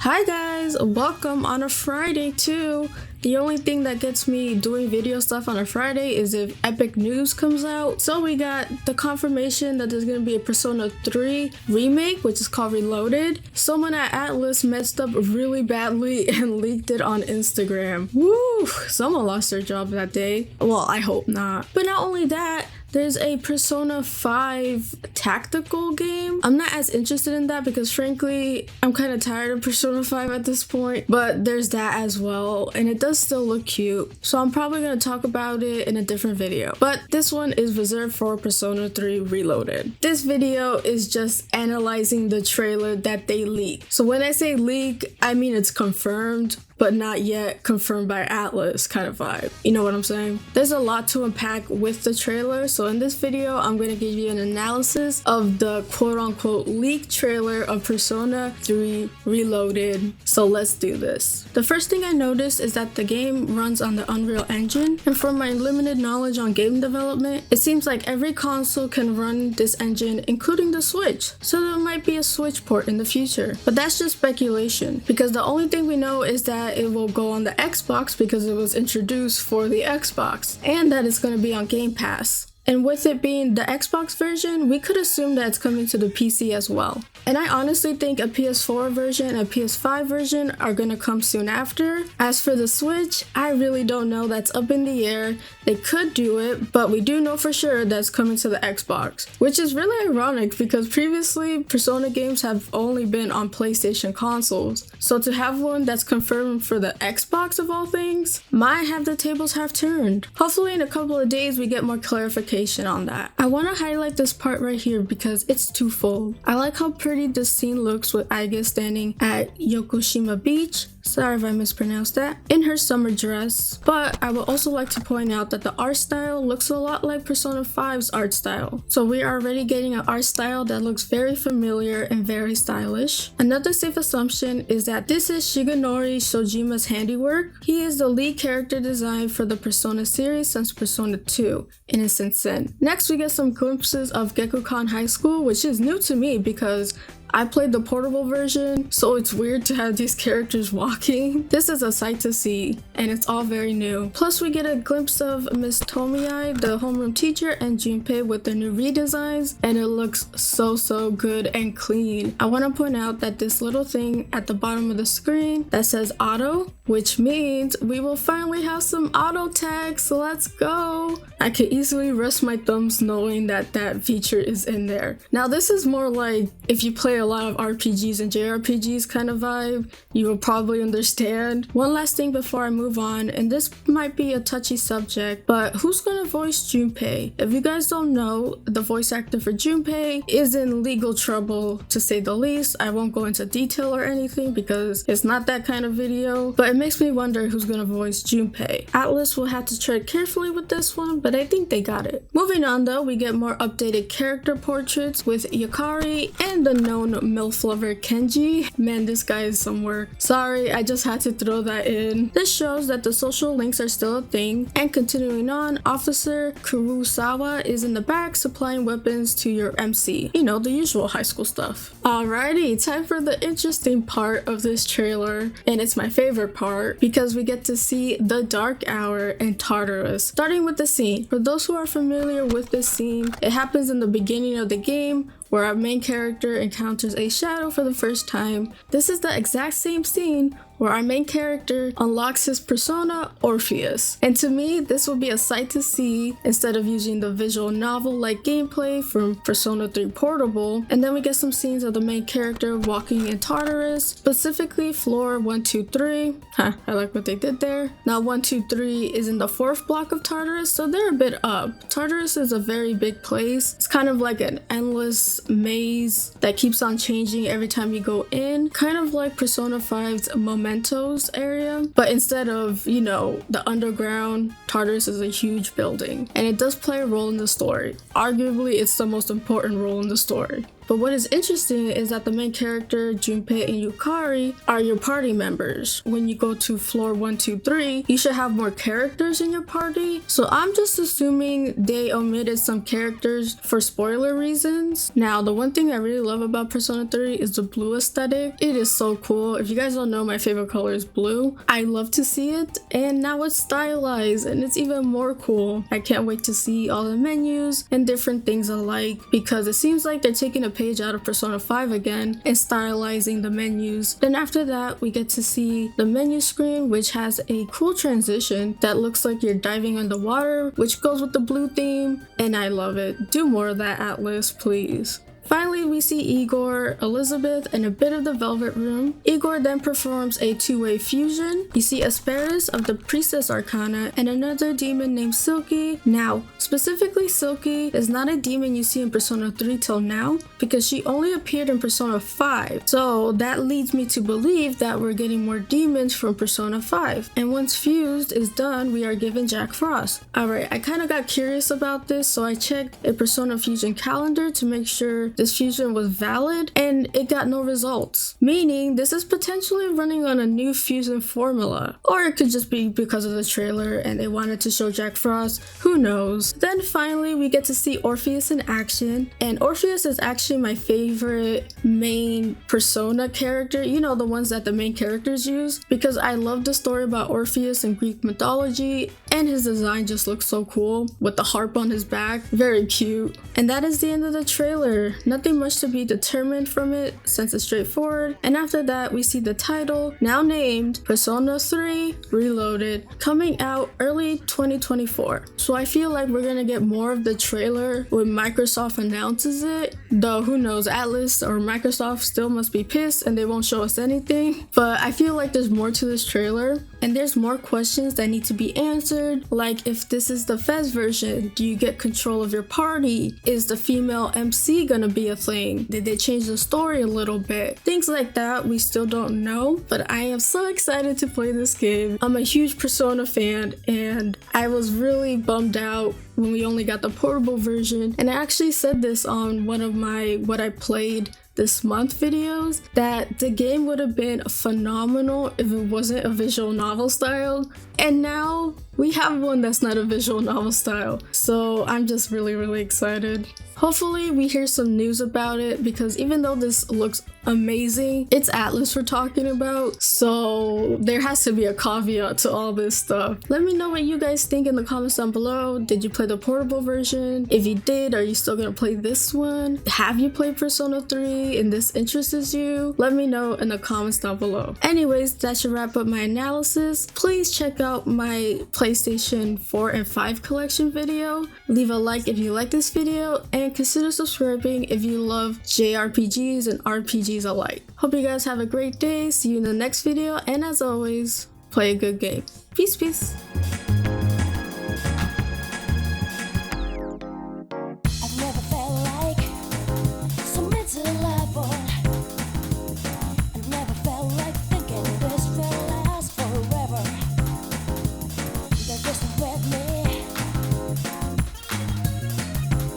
Hi guys, welcome on a Friday too. The only thing that gets me doing video stuff on a Friday is if epic news comes out. So we got the confirmation that there's going to be a Persona 3 remake, which is called Reloaded. Someone at Atlas messed up really badly and leaked it on Instagram. Woo! Someone lost their job that day. Well, I hope not. But not only that, there's a Persona 5 tactical game. I'm not as interested in that because frankly, I'm kind of tired of Persona 5 at this point, but there's that as well, and it does still look cute. So I'm probably going to talk about it in a different video, but this one is reserved for Persona 3 Reloaded. This video is just analyzing the trailer that they leaked. So when I say leak, I mean it's confirmed, but not yet confirmed by Atlas kind of vibe. You know what I'm saying? There's a lot to unpack with the trailer, so in this video, I'm going to give you an analysis of the quote-unquote leaked trailer of Persona 3 Reloaded. So let's do this. The first thing I noticed is that the game runs on the Unreal Engine, and from my limited knowledge on game development, it seems like every console can run this engine, including the Switch. So there might be a Switch port in the future, but that's just speculation, because the only thing we know is that it will go on the Xbox because it was introduced for the Xbox, and that it's going to be on Game Pass. And with it being the Xbox version, we could assume that it's coming to the PC as well. And I honestly think a PS4 version and a PS5 version are gonna come soon after. As for the Switch, I really don't know. That's up in the air. They could do it, but we do know for sure that's coming to the Xbox, which is really ironic because previously Persona games have only been on PlayStation consoles. So to have one that's confirmed for the Xbox of all things, might have the tables have turned. Hopefully in a couple of days we get more clarification on that. I want to highlight this part right here because it's twofold. I like how pretty this scene looks with Aiga standing at Yokoshima Beach, sorry if I mispronounced that, in her summer dress, but I would also like to point out that the art style looks a lot like Persona 5's art style. So we are already getting an art style that looks very familiar and very stylish. Another safe assumption is that this is Shigenori Shojima's handiwork. He is the lead character design for the Persona series since Persona 2, Innocent Sin. Next we get some glimpses of Gekkoukan High School, which is new to me because I played the portable version, so it's weird to have these characters walking. This is a sight to see, and it's all very new. Plus, we get a glimpse of Miss Tomiai, the homeroom teacher, and Junpei with their new redesigns, and it looks so good and clean. I want to point out that this little thing at the bottom of the screen that says auto, which means we will finally have some auto tags, so let's go. I can easily rest my thumbs knowing that that feature is in there. Now, this is more like if you play a lot of RPGs and JRPGs kind of vibe, you will probably understand. One last thing before I move on, and this might be a touchy subject, but who's gonna voice Junpei? If you guys don't know, the voice actor for Junpei is in legal trouble to say the least. I won't go into detail or anything because it's not that kind of video, but it makes me wonder who's gonna voice Junpei. Atlas will have to tread carefully with this one, but I think they got it. Moving on though, we get more updated character portraits with Yukari and the known MILF lover Kenji. Man, this guy is some work. Sorry, I just had to throw that in. This shows that the social links are still a thing. And continuing on, Officer Kurosawa is in the back supplying weapons to your MC. You know, the usual high school stuff. Alrighty, time for the interesting part of this trailer. And it's my favorite part because we get to see the Dark Hour and Tartarus. Starting with the scene. For those who are familiar with this scene, it happens in the beginning of the game where our main character encounters a shadow for the first time. This is the exact same scene where our main character unlocks his persona, Orpheus. And to me, this will be a sight to see instead of using the visual novel-like gameplay from Persona 3 Portable. And then we get some scenes of the main character walking in Tartarus, specifically floor 1, 2, 3. I like what they did there. Now 1, 2, 3 is in the 4th block of Tartarus, so they're a bit up. Tartarus is a very big place. It's kind of like an endless maze that keeps on changing every time you go in, kind of like Persona 5's Mementos area, but instead of, you know, the underground, Tartarus is a huge building, and it does play a role in the story. Arguably, it's the most important role in the story. But what is interesting is that the main character, Junpei and Yukari, are your party members. When you go to floor 1, 2, 3, you should have more characters in your party. So I'm just assuming they omitted some characters for spoiler reasons. Now, the one thing I really love about Persona 3 is the blue aesthetic. It is so cool. If you guys don't know, my favorite color is blue. I love to see it, and now it's stylized and it's even more cool. I can't wait to see all the menus and different things alike, because it seems like they're taking a page out of Persona 5 again and stylizing the menus. Then after that, we get to see the menu screen, which has a cool transition that looks like you're diving underwater, which goes with the blue theme, and I love it. Do more of that, Atlas, please. Finally, we see Igor, Elizabeth, and a bit of the Velvet Room. Igor then performs a two-way fusion. You see Asperis of the Priestess Arcana and another demon named Silky. Now, specifically Silky is not a demon you see in Persona 3 till now, because she only appeared in Persona 5. So that leads me to believe that we're getting more demons from Persona 5. And once fused is done, we are given Jack Frost. Alright, I kind of got curious about this, so I checked a Persona Fusion calendar to make sure this fusion was valid, and it got no results, meaning this is potentially running on a new fusion formula, or it could just be because of the trailer and they wanted to show Jack Frost, who knows. Then finally we get to see Orpheus in action, and Orpheus is actually my favorite main Persona character, you know, the ones that the main characters use, because I love the story about Orpheus in Greek mythology, and his design just looks so cool with the harp on his back, very cute. And that is the end of the trailer. Nothing much to be determined from it since it's straightforward. And after that, we see the title, now named Persona 3 Reloaded, coming out early 2024. So I feel like we're gonna get more of the trailer when Microsoft announces it. Though who knows, Atlas or Microsoft still must be pissed and they won't show us anything. But I feel like there's more to this trailer, and there's more questions that need to be answered. Like, if this is the Fez version, do you get control of your party? Is the female MC gonna be a thing? Did they change the story a little bit? Things like that we still don't know, but I am so excited to play this game. I'm a huge Persona fan, and I was really bummed out when we only got the portable version. And I actually said this on one of my what I played this month videos, that the game would have been phenomenal if it wasn't a visual novel style, and now we have one that's not a visual novel style. So I'm just really excited. Hopefully we hear some news about it, because even though this looks amazing, it's Atlas we're talking about, so there has to be a caveat to all this stuff. Let me know what you guys think in the comments down below. Did you play the portable version? If you did, are you still gonna play this one? Have you played Persona 3 and this interests you? Let me know in the comments down below. Anyways, that should wrap up my analysis. Please check out my PlayStation 4 and 5 collection video. Leave a like if you like this video, and consider subscribing if you love JRPGs and RPGs alike. Hope you guys have a great day. See you in the next video, and as always, play a good game. Peace.